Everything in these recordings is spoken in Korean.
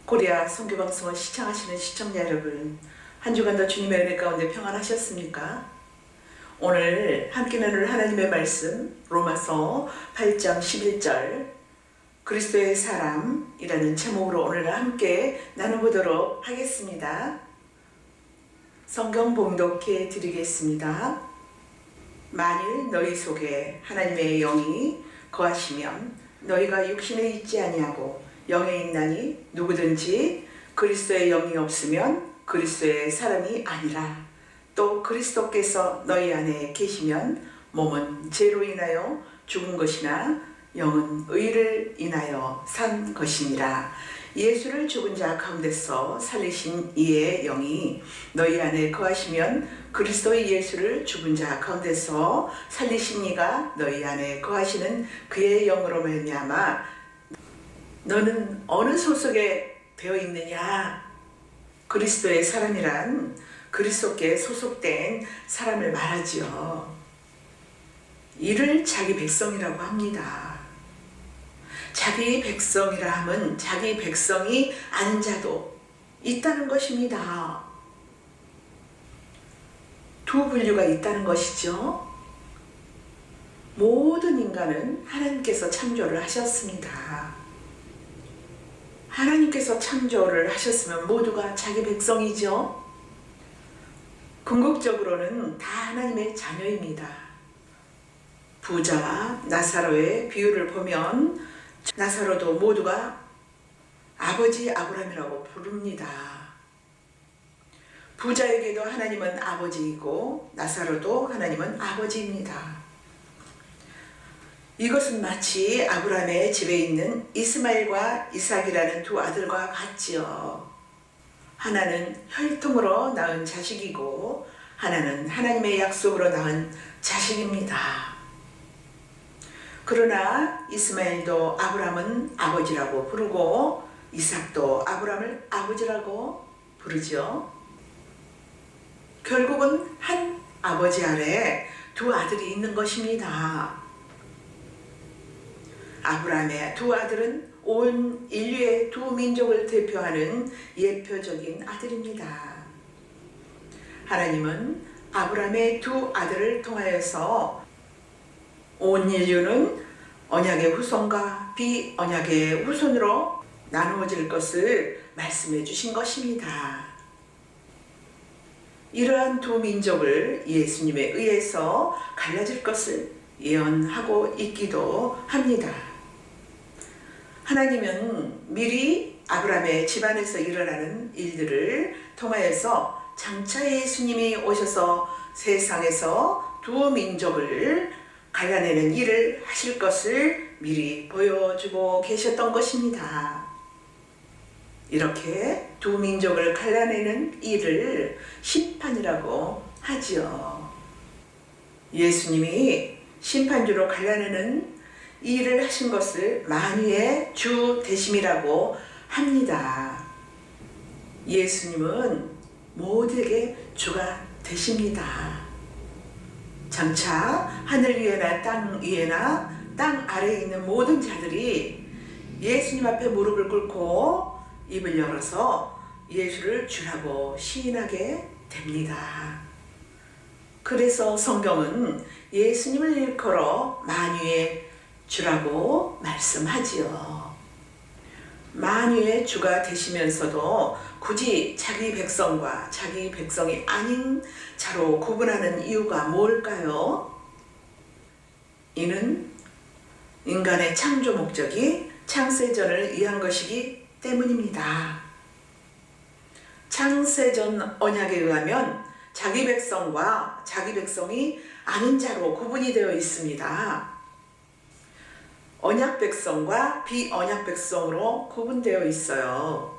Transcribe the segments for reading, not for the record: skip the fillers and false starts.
코리아 선교방송을 시청하시는 시청자 여러분, 한 주간도 주님의 은혜 가운데 평안하셨습니까? 오늘 함께 나눌 하나님의 말씀 로마서 8장 11절 그리스도의 사람이라는 제목으로 오늘 함께 나눠보도록 하겠습니다. 성경 봉독해 드리겠습니다. 만일 너희 속에 하나님의 영이 거하시면 너희가 육신에 있지 아니하고 영에 있나니 누구든지 그리스도의 영이 없으면 그리스도의 사람이 아니라 또 그리스도께서 너희 안에 계시면 몸은 죄로 인하여 죽은 것이나 영은 의를 인하여 산 것이니라. 예수를 죽은 자 가운데서 살리신 이의 영이 너희 안에 거하시면 그리스도의 예수를 죽은 자 가운데서 살리신 이가 너희 안에 거하시는 그의 영으로 말미암아 너는 어느 소속에 되어 있느냐? 그리스도의 사람이란 그리스도께 소속된 사람을 말하지요. 이를 자기 백성이라고 합니다. 자기 백성이라 함은 자기 백성이 아닌 자도 있다는 것입니다. 두 분류가 있다는 것이죠. 모든 인간은 하나님께서 창조를 하셨습니다. 하나님께서 창조를 하셨으면 모두가 자기 백성이죠. 궁극적으로는 다 하나님의 자녀입니다. 부자와 나사로의 비유를 보면 나사로도 모두가 아버지 아브라함이라고 부릅니다. 부자에게도 하나님은 아버지이고 나사로도 하나님은 아버지입니다. 이것은 마치 아브라함의 집에 있는 이스마엘과 이삭이라는 두 아들과 같지요. 하나는 혈통으로 낳은 자식이고 하나는 하나님의 약속으로 낳은 자식입니다. 그러나 이스마엘도 아브라함은 아버지라고 부르고 이삭도 아브라함을 아버지라고 부르죠. 결국은 한 아버지 아래 두 아들이 있는 것입니다. 아브라함의 두 아들은 온 인류의 두 민족을 대표하는 예표적인 아들입니다. 하나님은 아브라함의 두 아들을 통하여서 온 인류는 언약의 후손과 비언약의 후손으로 나누어질 것을 말씀해 주신 것입니다. 이러한 두 민족을 예수님에 의해서 갈라질 것을 예언하고 있기도 합니다. 하나님은 미리 아브라함의 집안에서 일어나는 일들을 통하여서 장차 예수님이 오셔서 세상에서 두 민족을 갈라내는 일을 하실 것을 미리 보여주고 계셨던 것입니다. 이렇게 두 민족을 갈라내는 일을 심판이라고 하지요. 예수님이 심판주로 갈라내는 이 일을 하신 것을 만유의 주 되심이라고 합니다. 예수님은 모두에게 주가 되십니다. 장차 하늘 위에나 땅 위에나 땅 아래에 있는 모든 자들이 예수님 앞에 무릎을 꿇고 입을 열어서 예수를 주라고 시인하게 됩니다. 그래서 성경은 예수님을 일컬어 만유의 주라고 말씀하지요. 만유의 주가 되시면서도 굳이 자기 백성과 자기 백성이 아닌 자로 구분하는 이유가 뭘까요? 이는 인간의 창조 목적이 창세전을 위한 것이기 때문입니다. 창세전 언약에 의하면 자기 백성과 자기 백성이 아닌 자로 구분이 되어 있습니다. 언약 백성과 비언약 백성으로 구분되어 있어요.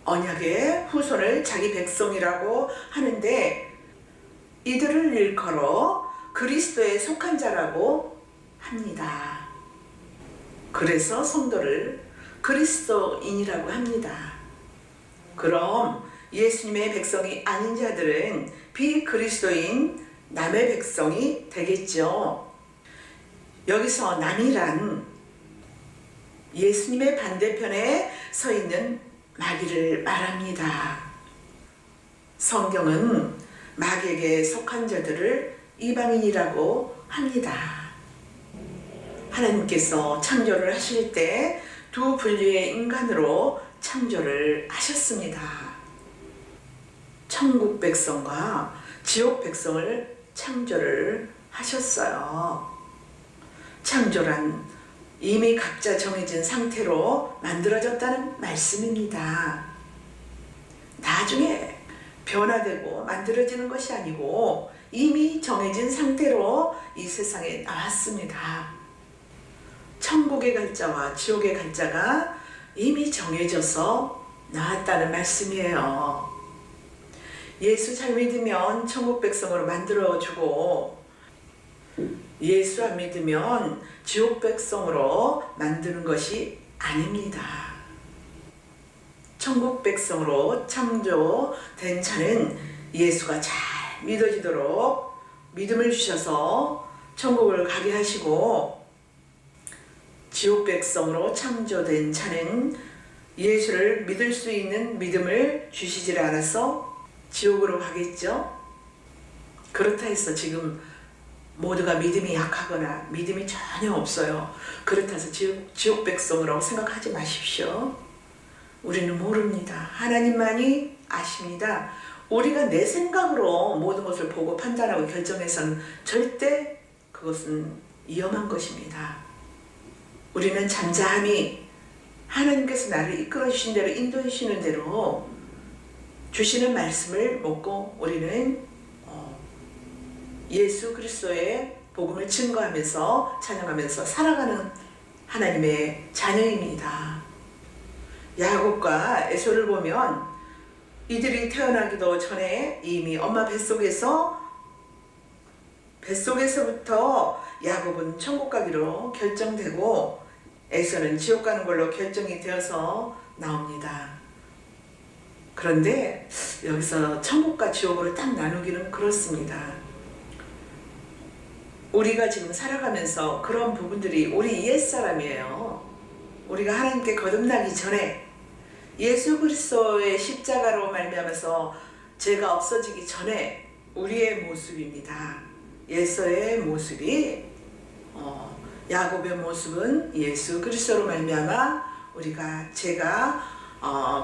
언약의 후손을 자기 백성이라고 하는데 이들을 일컬어 그리스도에 속한 자라고 합니다. 그래서 성도를 그리스도인이라고 합니다. 그럼 예수님의 백성이 아닌 자들은 비그리스도인 남의 백성이 되겠죠. 여기서 남이란 예수님의 반대편에 서 있는 마귀를 말합니다. 성경은 마귀에게 속한 자들을 이방인이라고 합니다. 하나님께서 창조를 하실 때 두 분류의 인간으로 창조를 하셨습니다. 천국 백성과 지옥 백성을 창조를 하셨어요. 창조란 이미 각자 정해진 상태로 만들어졌다는 말씀입니다. 나중에 변화되고 만들어지는 것이 아니고 이미 정해진 상태로 이 세상에 나왔습니다. 천국의 갈자와 지옥의 갈자가 이미 정해져서 나왔다는 말씀이에요. 예수 잘 믿으면 천국 백성으로 만들어주고 예수 안 믿으면 지옥 백성으로 만드는 것이 아닙니다. 천국 백성으로 창조된 자는 예수가 잘 믿어지도록 믿음을 주셔서 천국을 가게 하시고, 지옥 백성으로 창조된 자는 예수를 믿을 수 있는 믿음을 주시질 않아서 지옥으로 가겠죠. 그렇다 해서 지금 모두가 믿음이 약하거나 믿음이 전혀 없어요. 그렇다 해서 지옥 백성으로 생각하지 마십시오. 우리는 모릅니다. 하나님만이 아십니다. 우리가 내 생각으로 모든 것을 보고 판단하고 결정해서는 절대 그것은 위험한 것입니다. 우리는 잠잠히 하나님께서 나를 이끌어 주신 대로, 인도해 주시는 대로 주시는 말씀을 먹고 우리는 예수 그리스도의 복음을 증거하면서 찬양하면서 살아가는 하나님의 자녀입니다. 야곱과 에서를 보면 이들이 태어나기도 전에 이미 엄마 뱃속에서부터 야곱은 천국 가기로 결정되고 에서는 지옥 가는 걸로 결정이 되어서 나옵니다. 그런데 여기서 천국과 지옥으로 딱 나누기는 그렇습니다. 우리가 지금 살아가면서 그런 부분들이 우리 옛사람이에요. 우리가 하나님께 거듭나기 전에 예수 그리스도의 십자가로 말미암아서 죄가 없어지기 전에 우리의 모습입니다. 예서의 모습이 야곱의 모습은 예수 그리스도로 말미암아 우리가 죄가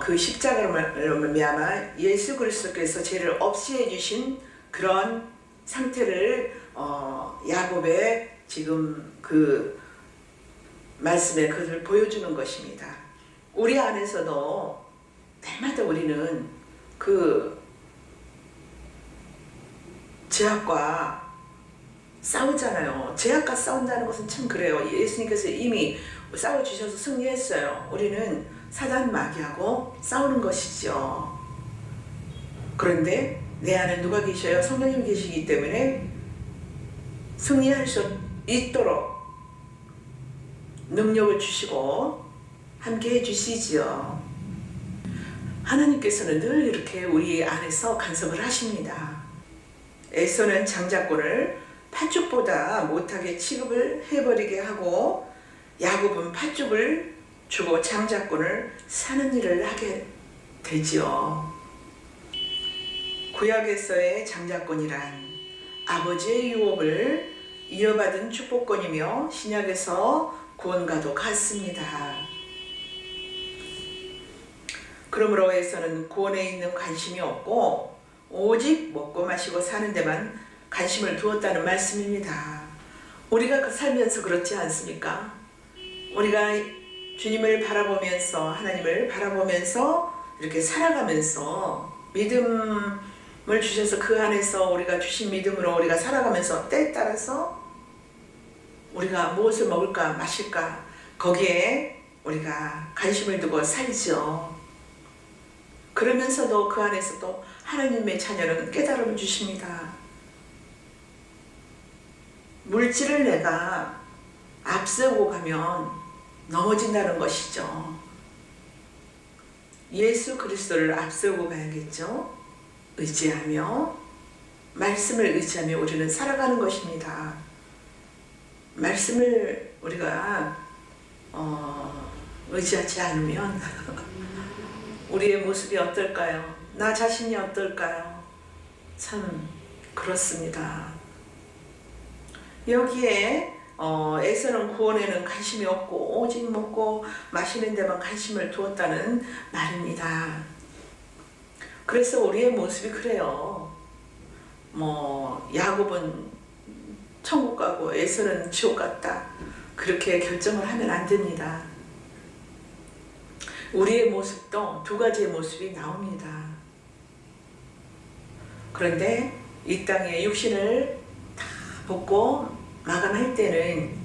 그 십자가로 말미암아 예수 그리스도께서 죄를 없이 해주신 그런 상태를 야곱의 지금 그 말씀에 그것을 보여주는 것입니다. 우리 안에서도 날마다 우리는 그 죄악과 싸우잖아요. 죄악과 싸운다는 것은 참 그래요. 예수님께서 이미 싸워주셔서 승리했어요. 우리는 사단 마귀하고 싸우는 것이죠. 그런데 내 안에 누가 계셔요? 성령님 계시기 때문에 승리할 수 있도록 능력을 주시고 함께 해주시지요. 하나님께서는 늘 이렇게 우리 안에서 간섭을 하십니다. 에서는 장자권을 팥죽보다 못하게 취급을 해버리게 하고 야곱은 팥죽을 주고 장자권을 사는 일을 하게 되지요. 구약에서의 장자권이란 아버지의 유업을 이어받은 축복권이며 신약에서 구원과도 같습니다. 그러므로 에서는 구원에 있는 관심이 없고 오직 먹고 마시고 사는 데만 관심을 두었다는 말씀입니다. 우리가 살면서 그렇지 않습니까? 우리가 주님을 바라보면서 하나님을 바라보면서 이렇게 살아가면서 믿음을 주셔서 그 안에서 우리가 주신 믿음으로 우리가 살아가면서 때에 따라서 우리가 무엇을 먹을까 마실까 거기에 우리가 관심을 두고 살죠. 그러면서도 그 안에서도 하나님의 자녀는 깨달음을 주십니다. 물질을 내가 앞세우고 가면 넘어진다는 것이죠. 예수 그리스도를 앞세우고 가야겠죠. 의지하며 말씀을 의지하며 우리는 살아가는 것입니다. 말씀을 우리가 의지하지 않으면 우리의 모습이 어떨까요? 나 자신이 어떨까요? 참 그렇습니다. 여기에 에서는 구원에는 관심이 없고 오직 먹고 마시는 데만 관심을 두었다는 말입니다. 그래서 우리의 모습이 그래요. 야곱은 천국 가고 에서는 지옥 갔다. 그렇게 결정을 하면 안 됩니다. 우리의 모습도 두 가지의 모습이 나옵니다. 그런데 이 땅에 육신을 다 벗고 마감할 때는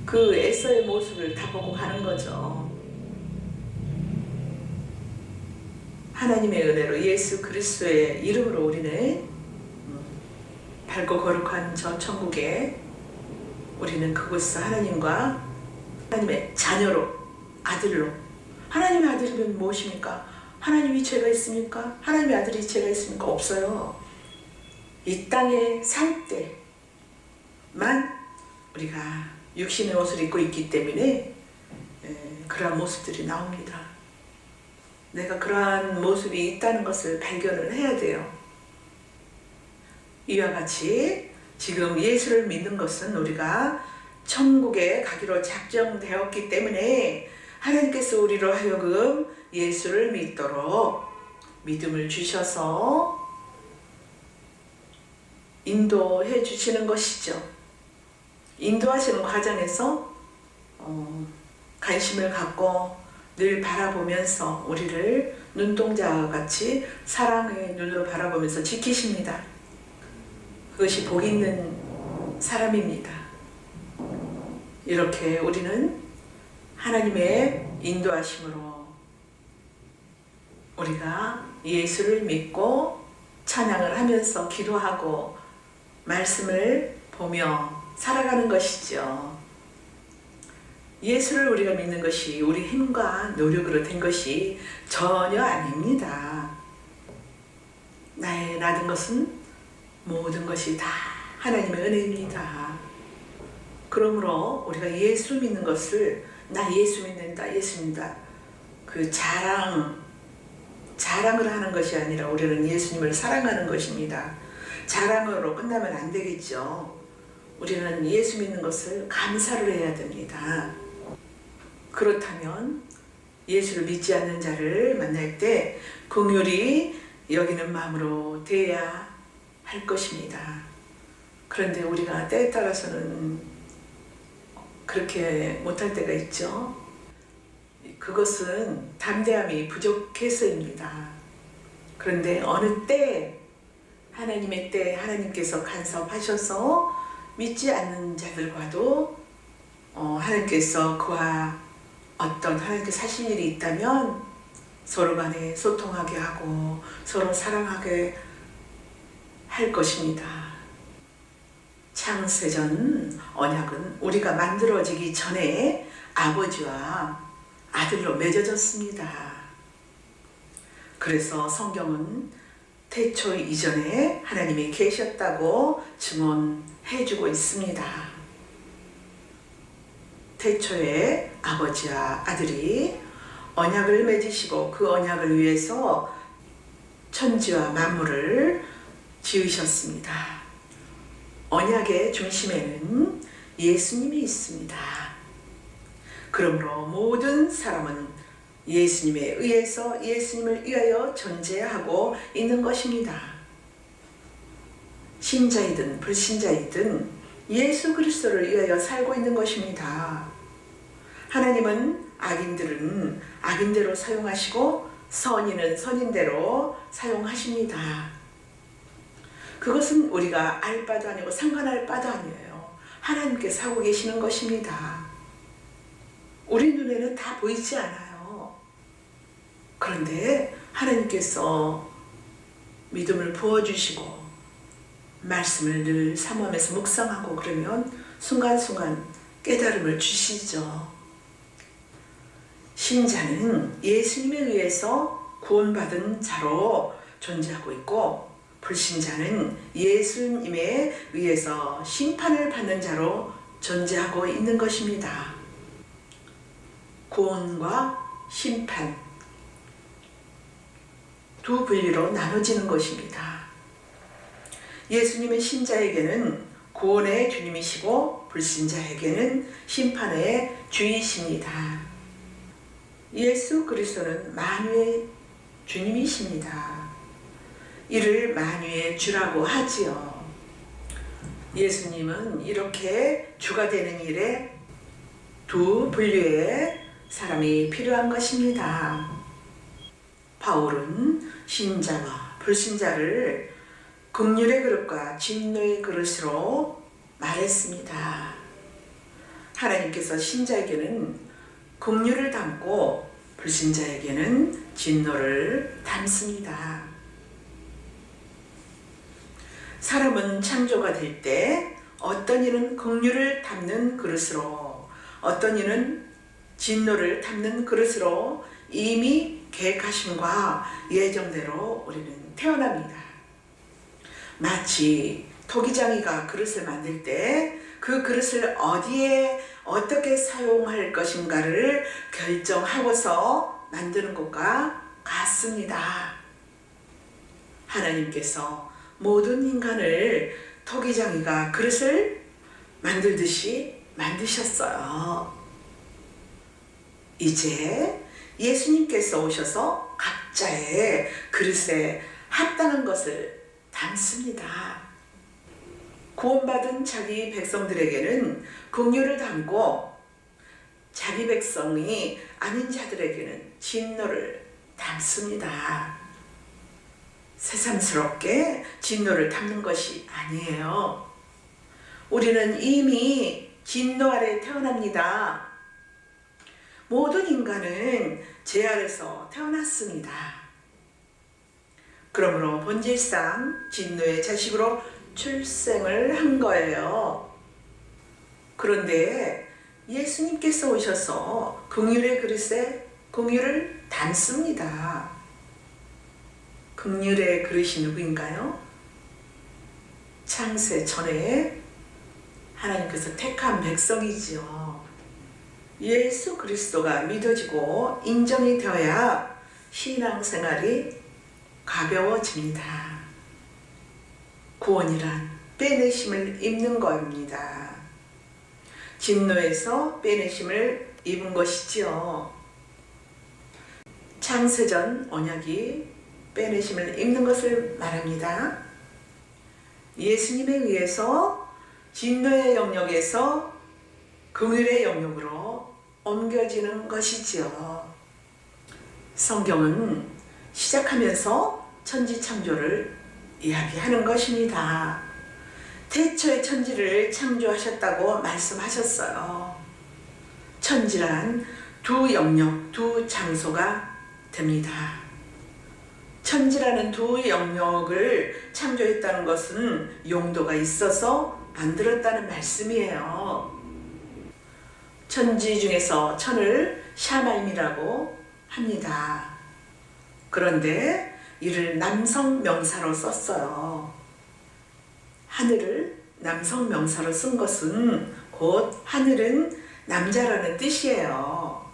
그 에서의 모습을 다 보고 가는 거죠. 하나님의 은혜로 예수 그리스도의 이름으로 우리는 밝고 거룩한 저 천국에 우리는 그곳에서 하나님의 자녀로, 아들로. 하나님의 아들이면 무엇입니까? 하나님이 죄가 있습니까? 하나님의 아들이 죄가 있습니까? 없어요. 이 땅에 살 때만 우리가 육신의 옷을 입고 있기 때문에 그러한 모습들이 나옵니다. 내가 그러한 모습이 있다는 것을 발견을 해야 돼요. 이와 같이 지금 예수를 믿는 것은 우리가 천국에 가기로 작정되었기 때문에 하나님께서 우리로 하여금 예수를 믿도록 믿음을 주셔서 인도해 주시는 것이죠. 인도하시는 과정에서 관심을 갖고 늘 바라보면서 우리를 눈동자와 같이 사랑의 눈으로 바라보면서 지키십니다. 그것이 복 있는 사람입니다. 이렇게 우리는 하나님의 인도하심으로 우리가 예수를 믿고 찬양을 하면서 기도하고 말씀을 보며 살아가는 것이죠. 예수를 우리가 믿는 것이 우리 힘과 노력으로 된 것이 전혀 아닙니다. 나의 나된 것은 모든 것이 다 하나님의 은혜입니다. 그러므로 우리가 예수 믿는 것을 나 예수 믿는다, 예수 믿는다 그 자랑을 하는 것이 아니라 우리는 예수님을 사랑하는 것입니다. 자랑으로 끝나면 안 되겠죠. 우리는 예수 믿는 것을 감사를 해야 됩니다. 그렇다면 예수를 믿지 않는 자를 만날 때 긍휼히 여기는 마음으로 대해야 할 것입니다. 그런데 우리가 때에 따라서는 그렇게 못할 때가 있죠. 그것은 담대함이 부족해서입니다. 그런데 어느 때 하나님의 때 하나님께서 간섭하셔서 믿지 않는 자들과도 하나님께서 그와 어떤 하나님께서 하실 일이 있다면 서로 간에 소통하게 하고 서로 사랑하게 할 것입니다. 창세전 언약은 우리가 만들어지기 전에 아버지와 아들로 맺어졌습니다. 그래서 성경은 태초 이전에 하나님이 계셨다고 증언해주고 있습니다. 태초에 아버지와 아들이 언약을 맺으시고 그 언약을 위해서 천지와 만물을 지으셨습니다. 언약의 중심에는 예수님이 있습니다. 그러므로 모든 사람은 예수님에 의해서 예수님을 위하여 존재하고 있는 것입니다. 신자이든 불신자이든 예수 그리스도를 위하여 살고 있는 것입니다. 하나님은 악인들은 악인대로 사용하시고 선인은 선인대로 사용하십니다. 그것은 우리가 알 바도 아니고 상관할 바도 아니에요. 하나님께서 하고 계시는 것입니다. 우리 눈에는 다 보이지 않아요. 그런데 하나님께서 믿음을 부어주시고 말씀을 늘 사모하면서 묵상하고 그러면 순간순간 깨달음을 주시죠. 신자는 예수님에 의해서 구원받은 자로 존재하고 있고 불신자는 예수님에 의해서 심판을 받는 자로 존재하고 있는 것입니다. 구원과 심판 두 분류로 나눠지는 것입니다. 예수님의 신자에게는 구원의 주님이시고 불신자에게는 심판의 주이십니다. 예수 그리스도는 만유의 주님이십니다. 이를 만유의 주라고 하지요. 예수님은 이렇게 주가 되는 일에 두 분류의 사람이 필요한 것입니다. 바울은 신자와 불신자를 긍휼의 그릇과 진노의 그릇으로 말했습니다. 하나님께서 신자에게는 긍휼을 담고 불신자에게는 진노를 담습니다. 사람은 창조가 될 때 어떤 이는 긍휼을 담는 그릇으로 어떤 이는 진노를 담는 그릇으로 이미 계획하심과 예정대로 우리는 태어납니다. 마치 토기장이가 그릇을 만들 때 그 그릇을 어디에 어떻게 사용할 것인가를 결정하고서 만드는 것과 같습니다. 하나님께서 모든 인간을 토기장이가 그릇을 만들듯이 만드셨어요. 이제 예수님께서 오셔서 각자의 그릇에 합당한 것을 담습니다. 구원받은 자기 백성들에게는 긍휼을 담고 자기 백성이 아닌 자들에게는 진노를 담습니다. 새삼스럽게 진노를 담는 것이 아니에요. 우리는 이미 진노 아래 태어납니다. 모든 인간은 죄 아래서 태어났습니다. 그러므로 본질상 진노의 자식으로 출생을 한 거예요. 그런데 예수님께서 오셔서 긍휼의 그릇에 긍휼을 담습니다. 긍휼의 그릇이 누구인가요? 창세 전에 하나님께서 택한 백성이지요. 예수 그리스도가 믿어지고 인정이 되어야 신앙생활이 가벼워집니다. 구원이란 빼내심을 입는 겁니다. 진노에서 빼내심을 입은 것이지요. 창세전 언약이 빼내심을 입는 것을 말합니다. 예수님에 의해서 진노의 영역에서 긍휼의 영역으로 옮겨지는 것이지요. 성경은 시작하면서 천지창조를 이야기하는 것입니다. 태초에 천지를 창조하셨다고 말씀하셨어요. 천지란 두 영역, 두 장소가 됩니다. 천지라는 두 영역을 창조했다는 것은 용도가 있어서 만들었다는 말씀이에요. 천지 중에서 천을 샤말미라고 합니다. 그런데 이를 남성 명사로 썼어요. 하늘을 남성 명사로 쓴 것은 곧 하늘은 남자라는 뜻이에요.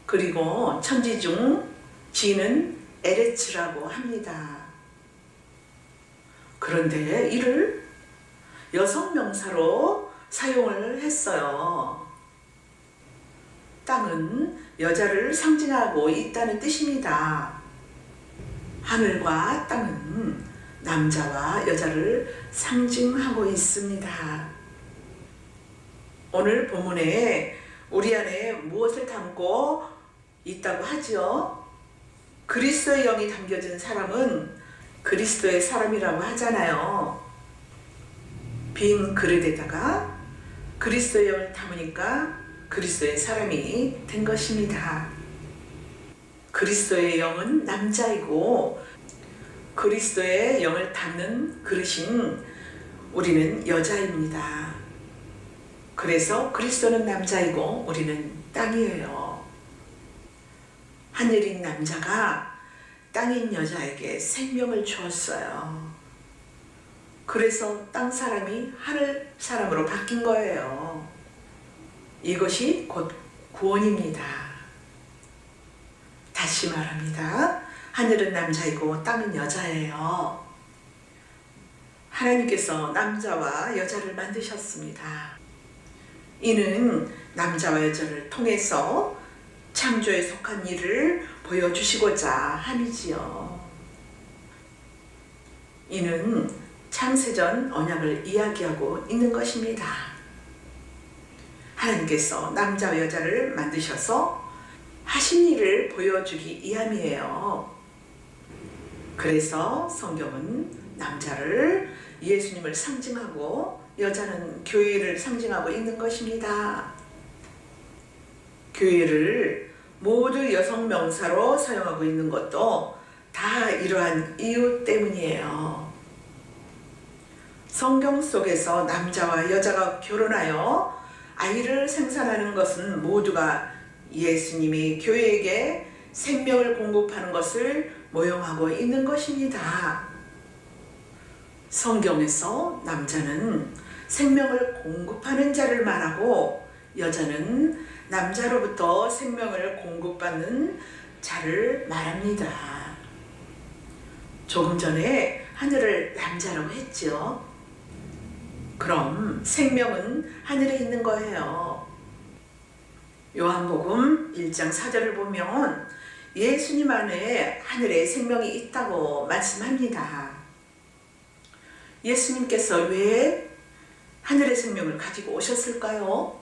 그리고 천지 중 지는 에레츠라고 합니다. 그런데 이를 여성 명사로 사용을 했어요. 땅은 여자를 상징하고 있다는 뜻입니다. 하늘과 땅은 남자와 여자를 상징하고 있습니다. 오늘 본문에 우리 안에 무엇을 담고 있다고 하죠? 그리스도의 영이 담겨진 사람은 그리스도의 사람이라고 하잖아요. 빈 그릇에다가 그리스도의 영을 담으니까 그리스도의 사람이 된 것입니다. 그리스도의 영은 남자이고 그리스도의 영을 담는 그릇인 우리는 여자입니다. 그래서 그리스도는 남자이고 우리는 땅이에요. 하늘인 남자가 땅인 여자에게 생명을 주었어요. 그래서 땅 사람이 하늘 사람으로 바뀐 거예요. 이것이 곧 구원입니다. 다시 말합니다. 하늘은 남자이고 땅은 여자예요. 하나님께서 남자와 여자를 만드셨습니다. 이는 남자와 여자를 통해서 창조에 속한 일을 보여주시고자 함이지요. 이는 창세전 언약을 이야기하고 있는 것입니다. 하나님께서 남자와 여자를 만드셔서 하신 일을 보여주기 위함이에요. 그래서 성경은 남자를 예수님을 상징하고 여자는 교회를 상징하고 있는 것입니다. 교회를 모두 여성 명사로 사용하고 있는 것도 다 이러한 이유 때문이에요. 성경 속에서 남자와 여자가 결혼하여 아이를 생산하는 것은 모두가 예수님이 교회에게 생명을 공급하는 것을 모형하고 있는 것입니다. 성경에서 남자는 생명을 공급하는 자를 말하고 여자는 남자로부터 생명을 공급받는 자를 말합니다. 조금 전에 하늘을 남자라고 했죠. 그럼 생명은 하늘에 있는 거예요. 요한복음 1장 4절을 보면 예수님 안에 하늘에 생명이 있다고 말씀합니다. 예수님께서 왜 하늘의 생명을 가지고 오셨을까요?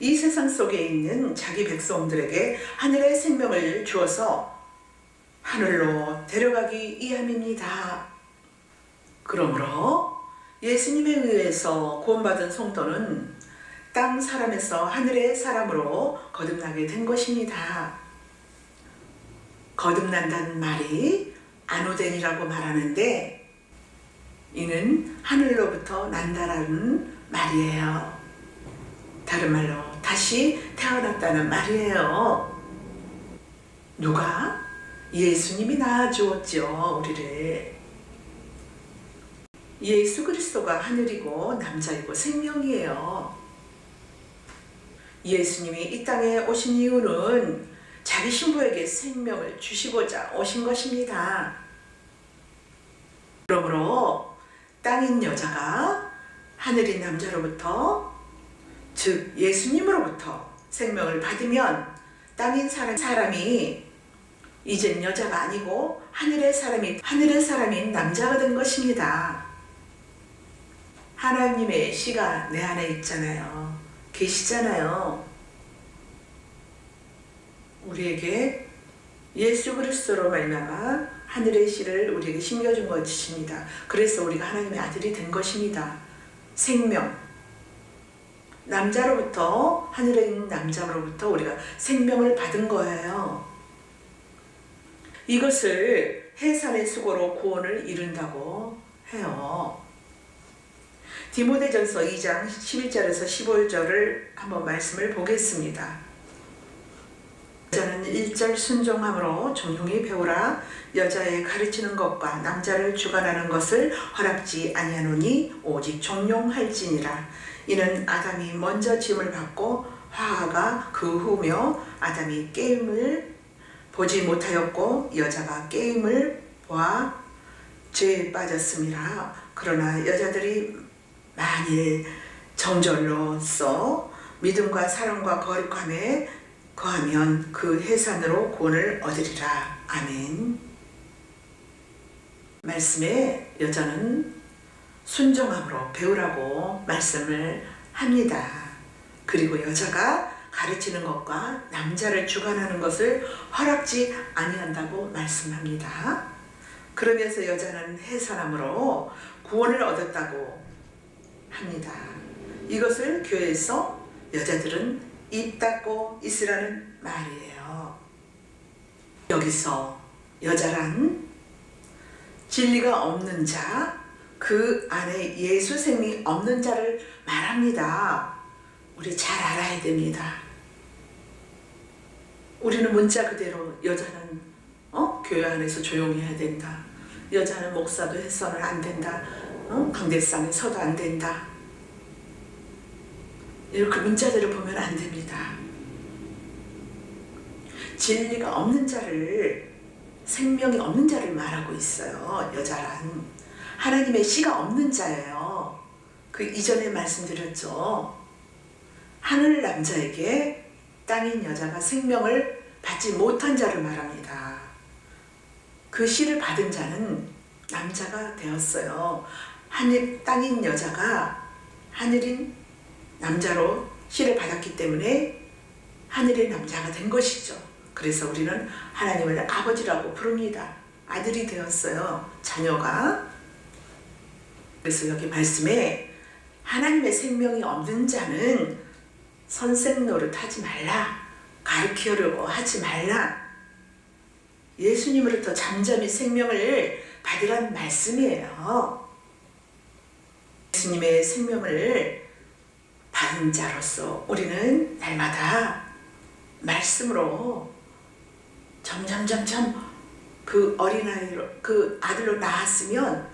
이 세상 속에 있는 자기 백성들에게 하늘의 생명을 주어서 하늘로 데려가기 위함입니다. 그러므로 예수님에 의해서 구원받은 성도는 땅 사람에서 하늘의 사람으로 거듭나게 된 것입니다. 거듭난다는 말이 아노덴이라고 말하는데 이는 하늘로부터 난다라는 말이에요. 다른 말로 다시 태어났다는 말이에요. 누가? 예수님이 낳아주었죠, 우리를. 예수 그리스도가 하늘이고 남자이고 생명이에요. 예수님이 이 땅에 오신 이유는 자기 신부에게 생명을 주시고자 오신 것입니다. 그러므로 땅인 여자가 하늘인 남자로부터 즉 예수님으로부터 생명을 받으면 땅인 사람이 이젠 여자가 아니고 하늘의 사람인 남자가 된 것입니다. 하나님의 씨가 내 안에 있잖아요. 계시잖아요. 우리에게 예수 그리스도로 말미암아 하늘의 씨를 우리에게 심겨준 것입니다. 그래서 우리가 하나님의 아들이 된 것입니다. 생명. 남자로부터 하늘에 있는 남자로부터 우리가 생명을 받은 거예요. 이것을 해산의 수고로 구원을 이룬다고 해요. 디모데전서 2장 11절에서 15절을 한번 말씀을 보겠습니다. 여자는 1절 순종함으로 종용히 배우라. 여자의 가르치는 것과 남자를 주관하는 것을 허락지 아니하노니 오직 종용할지니라. 이는 아담이 먼저 짐을 받고 화하가 그 후며 아담이 게임을 보지 못하였고 여자가 게임을 보아 죄에 빠졌음이라. 그러나 여자들이 만일 정절로서 믿음과 사랑과 거룩함에 거하면 그 해산으로 구원을 얻으리라. 아멘. 말씀에 여자는 순종함으로 배우라고 말씀을 합니다. 그리고 여자가 가르치는 것과 남자를 주관하는 것을 허락지 아니한다고 말씀합니다. 그러면서 여자는 해산함으로 구원을 얻었다고 합니다. 이것을 교회에서 여자들은 입 닫고 있으라는 말이에요. 여기서 여자란 진리가 없는 자, 그 안에 예수 생명이 없는 자를 말합니다. 우리 잘 알아야 됩니다. 우리는 문자 그대로 여자는 교회 안에서 조용히 해야 된다. 여자는 목사도 해서는 안 된다. 강대상에 서도 안 된다. 이렇게 문자들을 보면 안 됩니다. 진리가 없는 자를, 생명이 없는 자를 말하고 있어요. 여자란 하나님의 씨가 없는 자예요. 그 이전에 말씀드렸죠. 하늘 남자에게 땅인 여자가 생명을 받지 못한 자를 말합니다. 그 씨를 받은 자는 남자가 되었어요. 땅인 여자가 하늘인 남자로 씨를 받았기 때문에 하늘의 남자가 된 것이죠. 그래서 우리는 하나님을 아버지라고 부릅니다. 아들이 되었어요. 자녀가. 그래서 여기 말씀에 하나님의 생명이 없는 자는 선생 노릇하지 말라. 가르치려고 하지 말라. 예수님으로부터 잠잠히 생명을 받으라는 말씀이에요. 예수님의 생명을 받은 자로서 우리는 날마다 말씀으로 점점 그 어린아이로, 그 아들로 낳았으면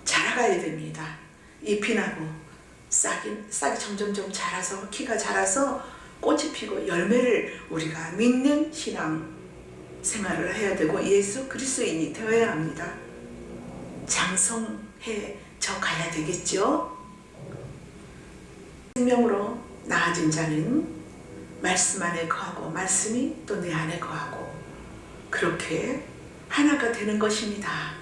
자라가야 됩니다. 잎이 나고 싹이 점점점 자라서 키가 자라서 꽃이 피고 열매를 우리가 믿는 신앙 생활을 해야 되고 예수 그리스도인이 되어야 합니다. 장성해져 가야 되겠죠. 생명으로 나아진 자는 말씀 안에 거하고 말씀이 또 내 안에 거하고 그렇게 하나가 되는 것입니다.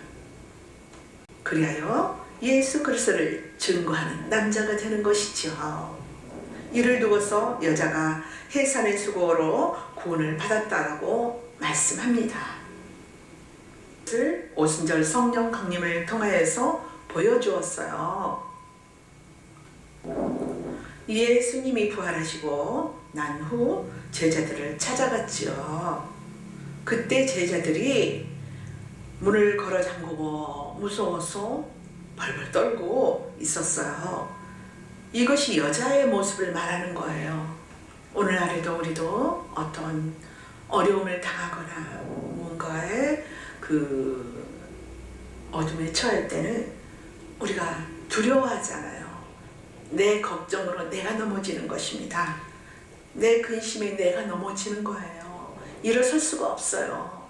그리하여 예수 그리스도를 증거하는 남자가 되는 것이죠. 이를 두고서 여자가 해산의 수고로 구원을 받았다라고 말씀합니다. 오순절 성령 강림을 통하여서 보여주었어요. 예수님이 부활하시고 난 후 제자들을 찾아갔지요. 그때 제자들이 문을 걸어 잠그고 무서워서 벌벌 떨고 있었어요. 이것이 여자의 모습을 말하는 거예요. 오늘날에도 우리도 어떤 어려움을 당하거나 뭔가에 그 어둠에 처할 때는 우리가 두려워하잖아요. 내 걱정으로 내가 넘어지는 것입니다. 내 근심에 내가 넘어지는 거예요. 일어설 수가 없어요.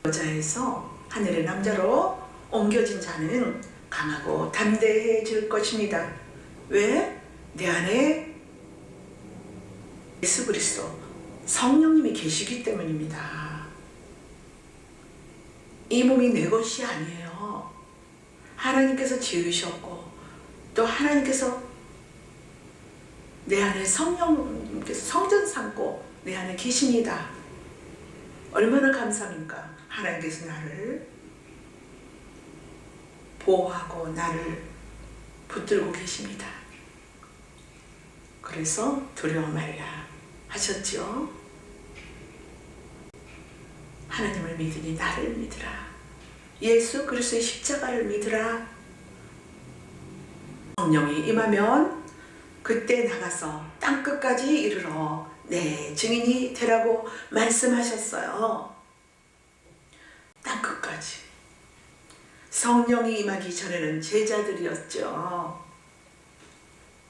여자에서 하늘의 남자로 옮겨진 자는 강하고 담대해질 것입니다. 왜? 내 안에 예수 그리스도 성령님이 계시기 때문입니다. 이 몸이 내 것이 아니에요. 하나님께서 지으셨고 또 하나님께서 내 안에 성령님께서 성전 삼고 내 안에 계십니다. 얼마나 감사합니까? 하나님께서 나를 보호하고 나를 붙들고 계십니다. 그래서 두려워 말라 하셨죠. 하나님을 믿으니 나를 믿으라. 예수 그리스도의 십자가를 믿으라. 성령이 임하면 그때 나가서 땅끝까지 이르러 내 증인이 되라고 말씀하셨어요. 땅끝까지. 성령이 임하기 전에는 제자들이었죠.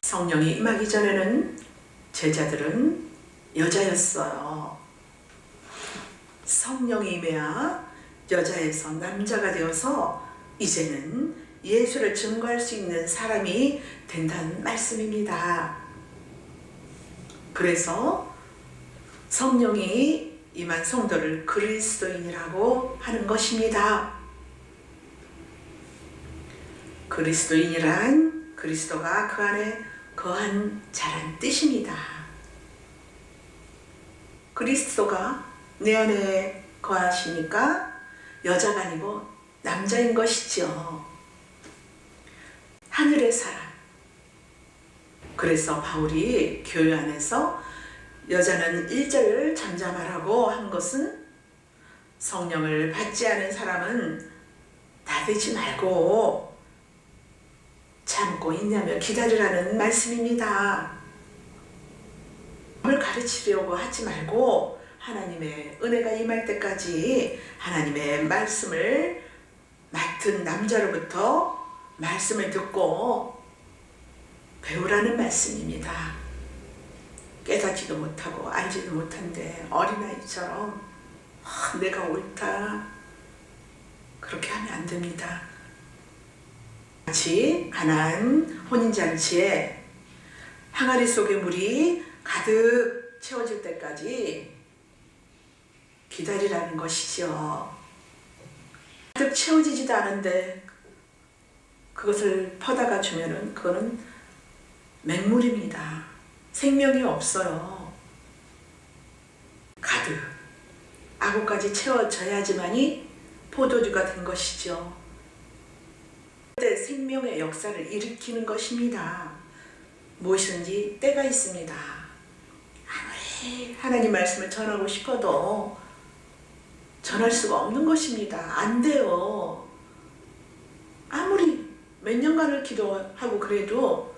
성령이 임하기 전에는 제자들은 여자였어요. 성령이 임해야 여자에서 남자가 되어서 이제는 예수를 증거할 수 있는 사람이 된다는 말씀입니다. 그래서 성령이 임한 성도를 그리스도인이라고 하는 것입니다. 그리스도인이란 그리스도가 그 안에 거한 자란 뜻입니다. 그리스도가 내 안에 거하시니까 여자가 아니고 남자인 것이죠. 하늘의 사람. 그래서 바울이 교회 안에서 여자는 일절을 잠잠하라고 한 것은 성령을 받지 않은 사람은 나대지 말고 참고 있냐며 기다리라는 말씀입니다. 뭘 가르치려고 하지 말고 하나님의 은혜가 임할 때까지 하나님의 말씀을 맡은 남자로부터 말씀을 듣고 배우라는 말씀입니다. 깨닫지도 못하고 알지도 못한데 어린아이처럼 내가 옳다 그렇게 하면 안 됩니다. 같이 가나안 혼인잔치에 항아리 속에 물이 가득 채워질 때까지 기다리라는 것이죠. 가득 채워지지도 않은데 그것을 퍼다가 주면은 그거는 맹물입니다. 생명이 없어요. 가득 아구까지 채워져야지만이 포도주가 된 것이죠. 그때 생명의 역사를 일으키는 것입니다. 무엇이든지 때가 있습니다. 아무리 하나님 말씀을 전하고 싶어도 전할 수가 없는 것입니다. 안 돼요. 아무리 몇 년간을 기도하고 그래도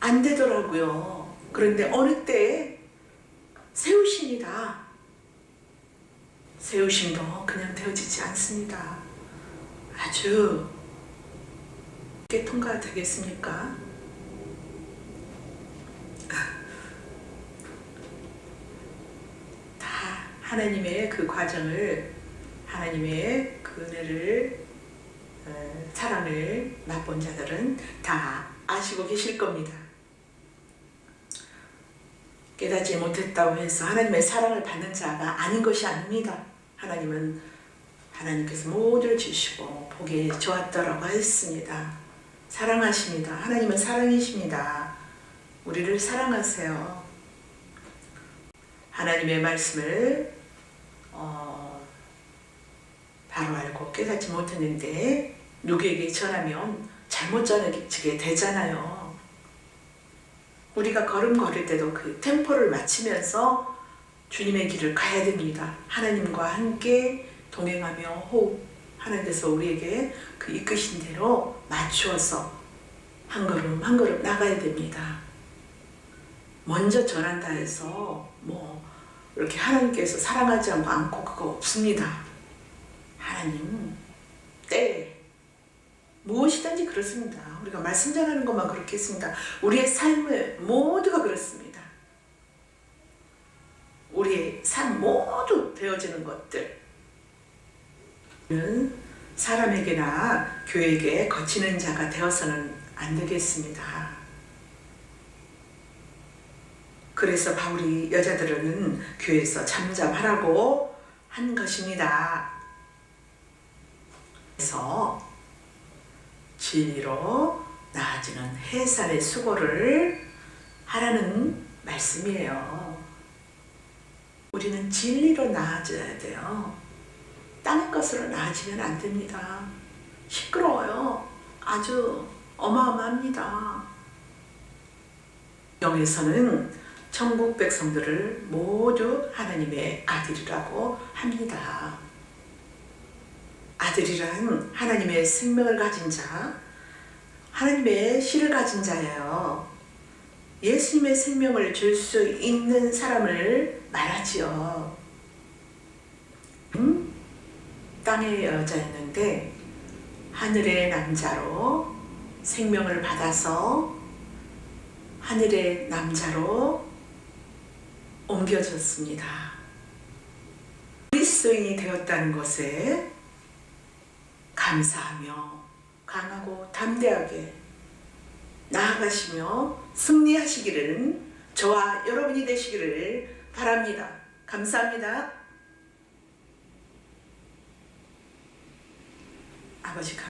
안 되더라고요. 그런데 어느 때에 세우심이다. 세우심도 그냥 되어지지 않습니다. 아주 쉽게 통과되겠습니까? 다 하나님의 그 과정을, 하나님의 그 은혜를, 사랑을 맛본 자들은 다 아시고 계실 겁니다. 깨닫지 못했다고 해서 하나님의 사랑을 받는 자가 아닌 것이 아닙니다. 하나님은 하나님께서 모두를 주시고 보기 좋았다라고 했습니다. 사랑하십니다. 하나님은 사랑이십니다. 우리를 사랑하세요. 하나님의 말씀을 바로 알고 깨닫지 못했는데 누구에게 전하면 잘못 전해지게 되잖아요. 우리가 걸음 걸을 때도 그 템포를 맞추면서 주님의 길을 가야 됩니다. 하나님과 함께 동행하며 호흡하는 데서 우리에게 그 이끄신 대로 맞추어서 한 걸음 한 걸음 나가야 됩니다. 먼저 전한다 해서 이렇게 하나님께서 사랑하지 않고 그거 없습니다. 하나님 때 무엇이든지 그렇습니다. 우리가 말씀 전하는 것만 그렇겠습니다. 우리의 삶을 모두가 그렇습니다. 우리의 삶 모두 되어지는 것들은 사람에게나 교회에게 거치는 자가 되어서는 안 되겠습니다. 그래서 바울이 여자들은 교회에서 잠잠하라고 한 것입니다. 그래서 진리로 나아지는 해산의 수고를 하라는 말씀이에요. 우리는 진리로 나아져야 돼요. 땅의 것으로 나아지면 안 됩니다. 시끄러워요. 아주 어마어마합니다. 영에서는 천국 백성들을 모두 하나님의 아들이라고 합니다. 아들이란 하나님의 생명을 가진 자, 하나님의 씨를 가진 자예요. 예수님의 생명을 줄 수 있는 사람을 말하지요. 땅의 여자였는데 하늘의 남자로 생명을 받아서 하늘의 남자로 옮겨졌습니다. 그리스도인이 되었다는 것에 감사하며 강하고 담대하게 나아가시며 승리하시기를 저와 여러분이 되시기를 바랍니다. 감사합니다. 아버지